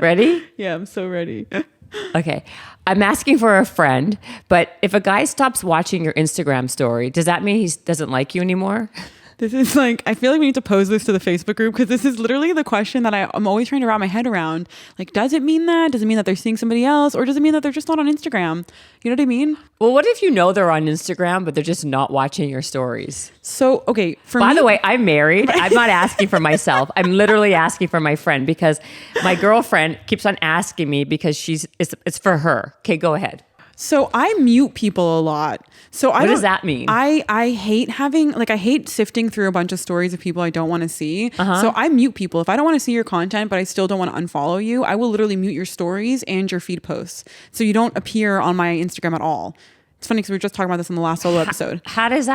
Ready? Yeah, I'm so ready. Okay. I'm asking for a friend, but if a guy stops watching your Instagram story, does that mean he doesn't like you anymore? This is like, I feel like we need to pose this to the Facebook group because this is literally the question that I'm always trying to wrap my head around. Like, does it mean that? Does it mean that they're seeing somebody else? Or does it mean that they're just not on Instagram? You know what I mean? Well, what if you know they're on Instagram, but they're just not watching your stories? So, okay. By the way, I'm married. I'm not asking for myself. I'm literally asking for my friend because my girlfriend keeps on asking me because it's for her. Okay, go ahead. So I mute people a lot. So what does that mean? I hate having, like, I hate sifting through a bunch of stories of people I don't want to see. So I mute people. If I don't want to see your content, but I still don't want to unfollow you, I will literally mute your stories and your feed posts. So you don't appear on my Instagram at all. It's funny because we were just talking about this in the last solo episode. How does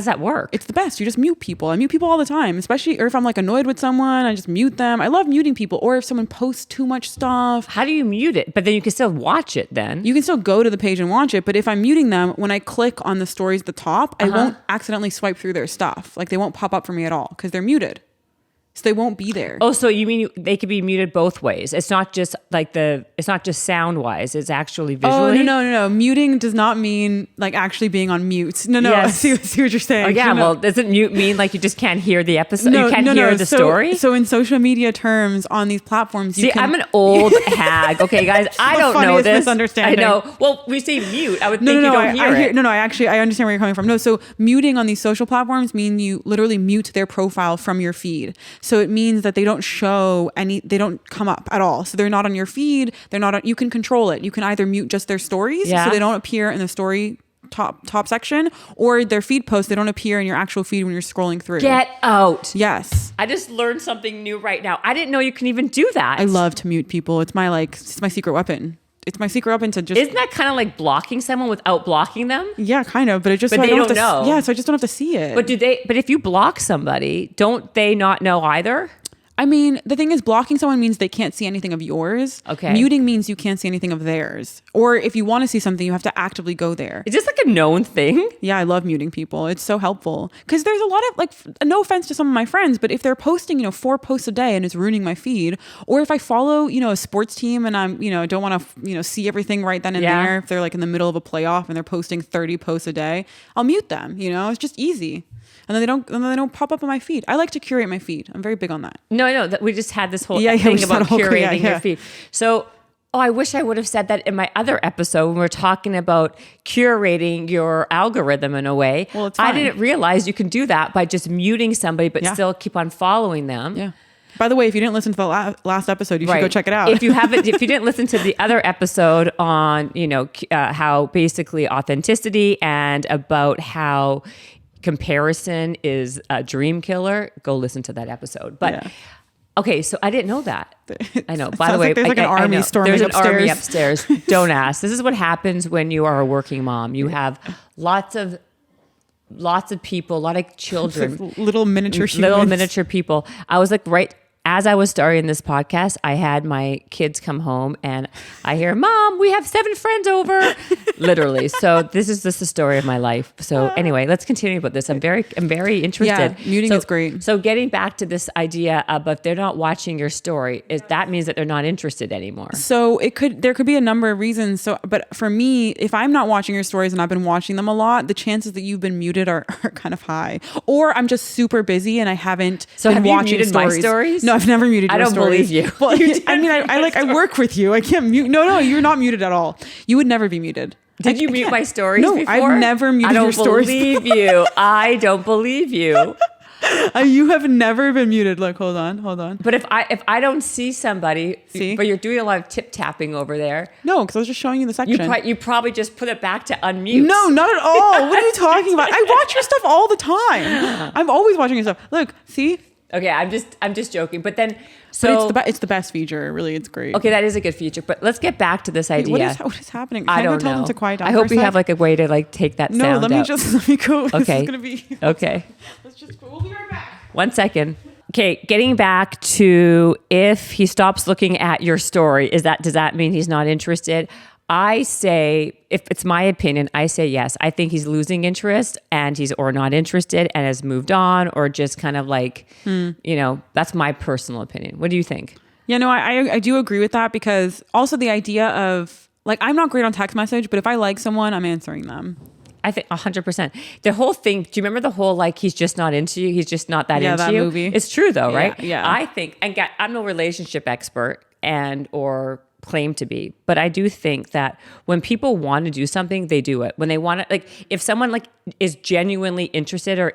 that work? It's the best. You just mute people. I mute people all the time, especially or if I'm like annoyed with someone, I just mute them. I love muting people. Or if someone posts too much stuff. How do you mute it? But then you can still watch it then. You can still go to the page and watch it. But if I'm muting them, when I click on the stories at the top, I won't accidentally swipe through their stuff. Like they won't pop up for me at all because they're muted. So they won't be there. Oh, so you mean they could be muted both ways? It's not just it's not just sound wise. It's actually visually. Oh no. Muting does not mean like actually being on mute. No. Yes. I see what you're saying. Oh yeah. No. Well, doesn't mute mean like you just can't hear the episode? You can't hear the story. So in social media terms, on these platforms, See, I'm an old hag. Okay, guys, I don't know this. Misunderstanding. I know. Well, we say mute. I would think you don't hear it. I understand where you're coming from. No, so muting on these social platforms mean you literally mute their profile from your feed. So it means that they don't show they don't come up at all. So they're not on your feed. You can control it. You can either mute just their stories so they don't appear in the story top section, or their feed posts, they don't appear in your actual feed when you're scrolling through. Get out. Yes. I just learned something new right now. I didn't know you can even do that. I love to mute people. It's my secret weapon. It's my secret weapon to just... Isn't that kind of like blocking someone without blocking them? Yeah, kind of. But it just... But so they don't know. Yeah, so I just don't have to see it. But if you block somebody, don't they not know either? I mean, the thing is, blocking someone means they can't see anything of yours. Okay. Muting means you can't see anything of theirs. Or if you want to see something, you have to actively go there. Is this like a known thing? Yeah, I love muting people. It's so helpful. Because there's a lot of, like, no offense to some of my friends, but if they're posting, 4 posts a day and it's ruining my feed, or if I follow, a sports team and I'm, don't want to, see everything right then and there, if they're like in the middle of a playoff and they're posting 30 posts a day, I'll mute them, it's just easy. And then they don't pop up on my feed. I like to curate my feed. I'm very big on that. No, we just had this whole thing about curating your feed. So, I wish I would have said that in my other episode when we were talking about curating your algorithm in a way. Well, it's fine. I didn't realize you can do that by just muting somebody, but still keep on following them. Yeah. By the way, if you didn't listen to the last episode, you should go check it out. If you didn't listen to the other episode on, how basically authenticity and about how comparison is a dream killer, go listen to that episode. But okay, so I didn't know that. I know. By the way, there's like an army storming upstairs. There's an army upstairs. Don't ask. This is what happens when you are a working mom. You have lots of people, a lot of children, little miniature people. I was like, as I was starting this podcast, I had my kids come home and I hear, "Mom, we have 7 friends over." Literally. So this is just the story of my life. So anyway, let's continue about this. I'm very interested. Yeah, muting is great. So getting back to this idea of if they're not watching your story, that means that they're not interested anymore. So there could be a number of reasons. So, but for me, if I'm not watching your stories and I've been watching them a lot, the chances that you've been muted are kind of high. Or I'm just super busy and I haven't been watching muted my stories? No, I've never muted your stories. I don't believe you. Well, I work with you. I can't mute. No, you're not muted at all. You would never be muted. Did you mute my stories before? No, I've never muted your stories. I don't believe you. You have never been muted. Look, hold on. But if I don't see somebody, but you're doing a lot of tip tapping over there. No, because I was just showing you the section. You probably just put it back to unmute. No, not at all. What are you talking about? I watch your stuff all the time. I'm always watching your stuff. Look, see? Okay, I'm just joking. But then, it's the best feature. Really, it's great. Okay, that is a good feature. But let's get back to this idea. What is happening? I don't know. Tell them to quiet down. I hope we have like a way to like take that sound out. No, let me go. Okay. This is gonna be okay. We'll be right back. 1 second. Okay, getting back to if he stops looking at your story, does that mean he's not interested? I say, if it's my opinion, I say yes. I think he's losing interest and he's or not interested and has moved on or just kind of like, that's my personal opinion. What do you think? Yeah, no, I do agree with that, because also the idea of like, I'm not great on text message, but if I like someone, I'm answering them. I think 100%. The whole thing, do you remember the whole, like, he's just not into you? He's just not that into that you? movie. It's true though, right? Yeah. I think, and I'm no relationship expert or claim to be, but I do think that when people want to do something, they do it. When they want to, like, if someone like is genuinely interested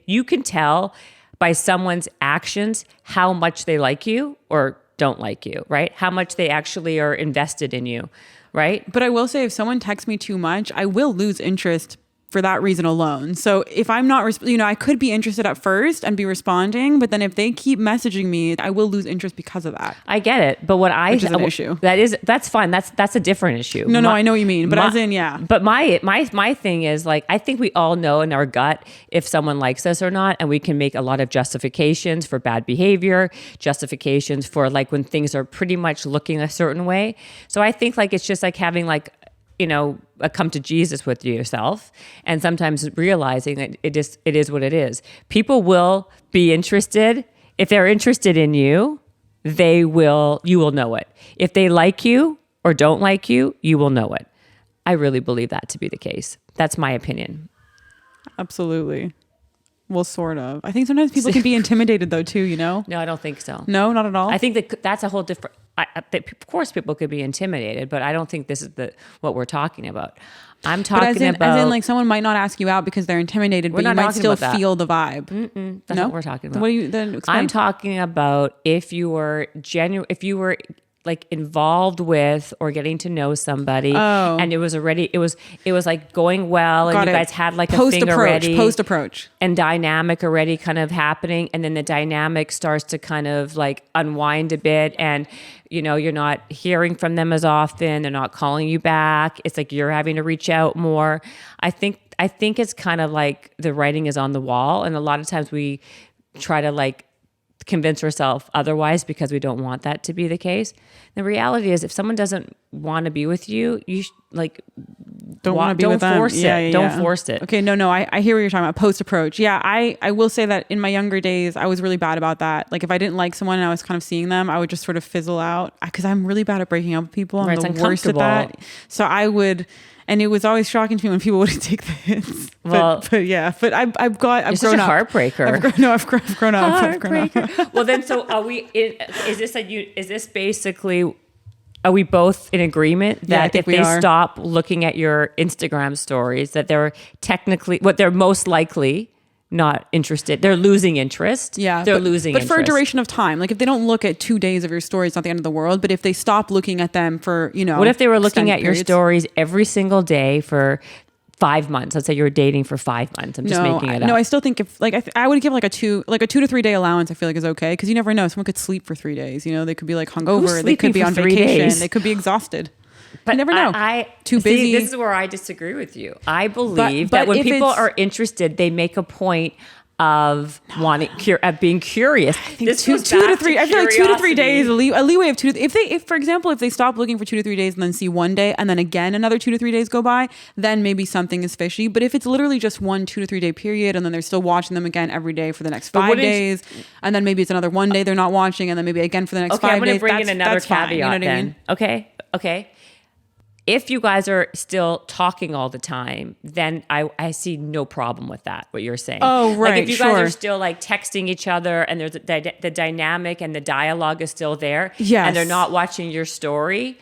you can tell by someone's actions how much they like you or don't like you, right? How much they actually are invested in you, right? But I will say, if someone texts me too much, I will lose interest for that reason alone. So if I'm not, I could be interested at first and be responding, but then if they keep messaging me, I will lose interest because of that. I get it, but which is an issue. That's fine. That's a different issue. No, I know what you mean, but as in, yeah. But my thing is, like, I think we all know in our gut if someone likes us or not, and we can make a lot of justifications for bad behavior, justifications for like when things are pretty much looking a certain way. So I think like it's just like having like, a come to Jesus with yourself, and sometimes realizing that it is what it is. People will be interested. If they're interested in you, you will know it. If they like you or don't like you, you will know it. I really believe that to be the case. That's my opinion. Absolutely. Well, sort of. I think sometimes people can be intimidated though too, No, I don't think so. No, not at all. I think that's a whole different. Of course, people could be intimidated, but I don't think this is what we're talking about. I'm talking about, as in, like, someone might not ask you out because they're intimidated, but you might still feel the vibe. That's not what we're talking about. What do you then explain? I'm talking about if you were like involved with or getting to know somebody, and it was like going well, and you guys had like a thing already, post approach and dynamic already kind of happening, and then the dynamic starts to kind of like unwind a bit, and you're not hearing from them as often, they're not calling you back, it's like you're having to reach out more. I think it's kind of like the writing is on the wall, and a lot of times we try to like convince ourselves otherwise because we don't want that to be the case. The reality is, if someone doesn't want to be with you, you don't want to be with them. Force it. Don't force it. Okay, no, I hear what you're talking about. Post approach. Yeah, I will say that in my younger days, I was really bad about that. Like, if I didn't like someone and I was kind of seeing them, I would just sort of fizzle out, because I'm really bad at breaking up with people. I'm the worst at that. So I would. And it was always shocking to me when people wouldn't take the hits. But I've grown up. Heartbreaker. I've grown up. Well, then, so are we? Is this basically? Are we both in agreement that if they stop looking at your Instagram stories, that they're technically, what they're most likely not interested, they're losing interest. Yeah, they're losing interest. But for a duration of time, like if they don't look at 2 days of your story, it's not the end of the world. But if they stop looking at them for, what if they were looking at your stories every single day for 5 months? Let's say you were dating for 5 months. I'm just making it up. No, I still think if like I would give like a 2 to 3 day allowance. I feel like is okay, because you never know. Someone could sleep for 3 days. They could be like hungover. They could be on vacation. They could be exhausted. But you never know. Too busy. This is where I disagree with you. I believe that when people are interested, they make a point of being curious. I think two to three. I feel like 2 to 3 days, a leeway of 2 to. If for example, if they stop looking for 2 to 3 days and then see 1 day, and then again another 2 to 3 days go by, then maybe something is fishy. But if it's literally just 1 2 to 3 day period, and then they're still watching them again every day for the next 5 days, and then maybe it's another 1 day they're not watching, and then maybe again for the next 5 days. I'm going to bring in another caveat. Fine, you know what I mean? Okay. If you guys are still talking all the time, then I see no problem with that, what you're saying. Oh, right, like if you guys are still like texting each other, and there's the dynamic and the dialogue is still there, yes, and they're not watching your story,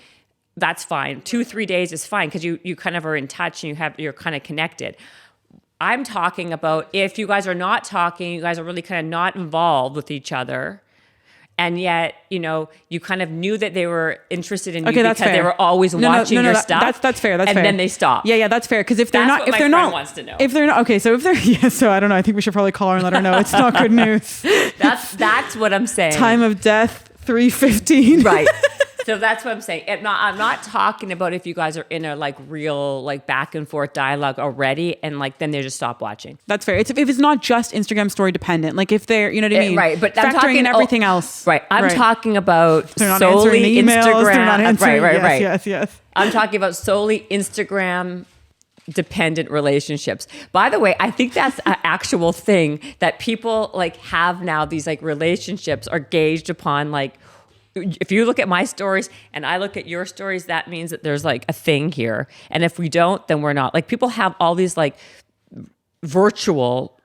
that's fine. 2-3 days is fine, because you kind of are in touch and you're kind of connected. I'm talking about if you guys are not talking, you guys are really kind of not involved with each other, and yet, you kind of knew that they were interested in you because they were always watching your stuff. That's fair. That's fair. And then they stop. Yeah, that's fair. Because if they're not, wants to know. If they're not, okay. So if they're, so I don't know. I think we should probably call her and let her know it's not good news. That's what I'm saying. Time of death 3:15. Right. So that's what I'm saying. I'm not talking about if you guys are in a like real like back and forth dialogue already, and like then they just stop watching. That's fair. If it's not just Instagram story dependent, like if they're, you know what I mean, right? But factoring I'm talking in everything else. Right. I'm talking about solely Instagram. They're not answering. Right. Yes. I'm talking about solely Instagram dependent relationships. By the way, I think that's an actual thing that people like have now. These like relationships are gauged upon like if you look at my stories and I look at your stories, that means that there's like a thing here. And if we don't, then we're not. Like people have all these like virtual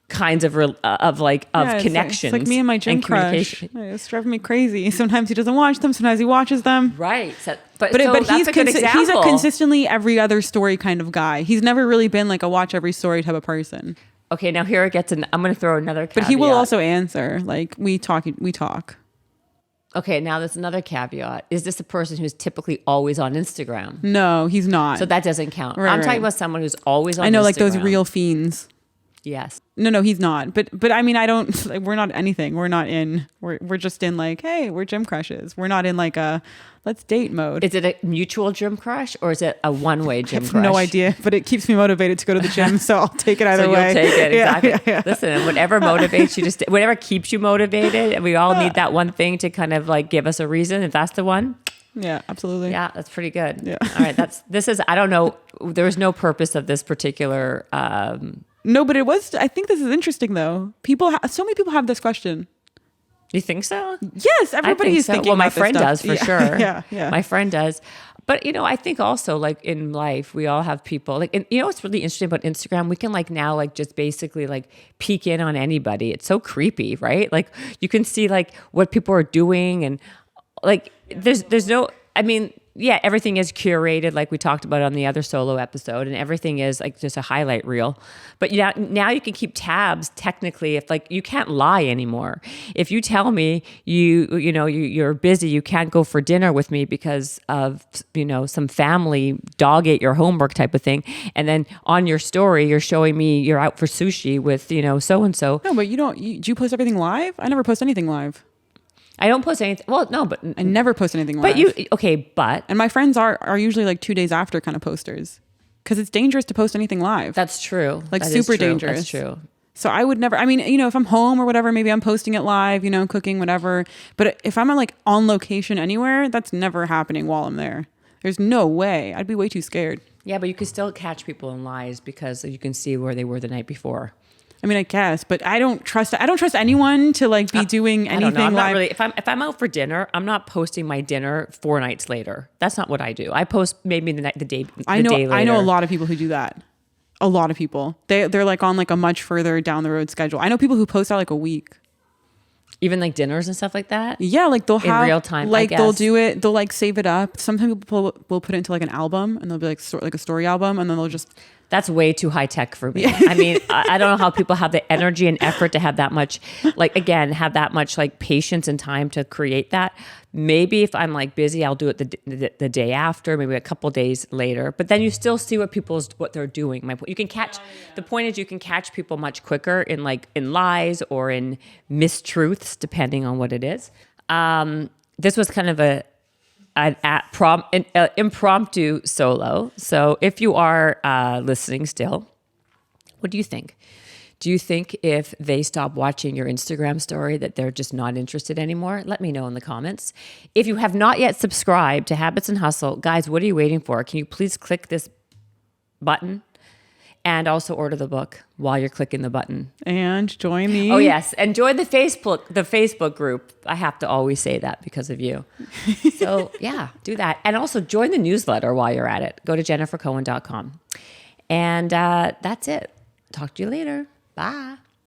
kinds of connections. It's like me and my gym crush. It's driving me crazy. Sometimes he doesn't watch them. Sometimes he watches them. Right. But that's he's a good example. He's a consistently every other story kind of guy. He's never really been like a watch every story type of person. Okay, now here it gets I'm going to throw another caveat. But he will also answer. Like we talk. Okay, now there's another caveat. Is this a person who's typically always on Instagram? No, he's not. So that doesn't count. Right, I'm talking about someone who's always on Instagram. I know, like those real fiends. Yes. No, he's not. But I mean, I don't. Like, we're not anything. We're not in. We're just in like, hey, we're gym crushes. We're not in like a let's date mode. Is it a mutual gym crush or is it a one-way gym crush? No idea. But it keeps me motivated to go to the gym, so I'll take it either way. You'll take it exactly. Yeah. Listen, whatever motivates you, whatever keeps you motivated, and we all need that one thing to kind of like give us a reason. If that's the one. Yeah, absolutely. Yeah, that's pretty good. Yeah. All right. This is. I don't know. There was no purpose of this particular. No, but it was. I think this is interesting though. So many people have this question. You think so? Yes, everybody is thinking. Well, my about friend this does stuff. for sure. Yeah. My friend does. But I think also like in life, we all have people like, and what's really interesting about Instagram? We can like now like just basically like peek in on anybody. It's so creepy, right? Like you can see like what people are doing and like there's no. I mean. Yeah, everything is curated like we talked about on the other solo episode, and everything is like just a highlight reel. But now you can keep tabs technically if like you can't lie anymore. If you tell me you're busy, you can't go for dinner with me because of some family dog ate your homework type of thing, and then on your story you're showing me you're out for sushi with so and so. No, but do you post everything live? I never post anything live. I don't post anything. Well, no, but I never post anything live. But and my friends are usually like 2 days after kind of posters, because it's dangerous to post anything live. That's true. Like that super true. dangerous. That's true. So I would never. I mean, if I'm home or whatever, maybe I'm posting it live. Cooking whatever. But if I'm like on location anywhere, that's never happening while I'm there. There's no way. I'd be way too scared. Yeah, but you could still catch people in lies because you can see where they were the night before. I mean, I guess, but I don't trust anyone to like be doing anything. I don't know. I'm live. not really. If I'm out for dinner, I'm not posting my dinner 4 nights later. That's not what I do. I post maybe the day later. I know a lot of people who do that. A lot of people. They're like on like a much further down the road schedule. I know people who post out like a week. Even like dinners and stuff like that? Yeah, like they'll have in real time. Like they'll do it. They'll like save it up. Sometimes people will put it into like an album, and they'll be like a story album, and then they'll just. That's way too high tech for me. I mean, I don't know how people have the energy and effort to have that much, have that much like patience and time to create that. Maybe if I'm like busy, I'll do it the day after, maybe a couple days later. But then you still see what they're doing. The point is you can catch people much quicker in lies or in mistruths, depending on what it is. This was kind of an impromptu solo. So if you are listening still, what do you think? Do you think if they stop watching your Instagram story that they're just not interested anymore? Let me know in the comments. If you have not yet subscribed to Habits and Hustle, guys, what are you waiting for? Can you please click this button? And also order the book while you're clicking the button. And join the... Oh, yes. And join the Facebook group. I have to always say that because of you. So, yeah, do that. And also join the newsletter while you're at it. Go to jennifercohen.com. And that's it. Talk to you later. Bye.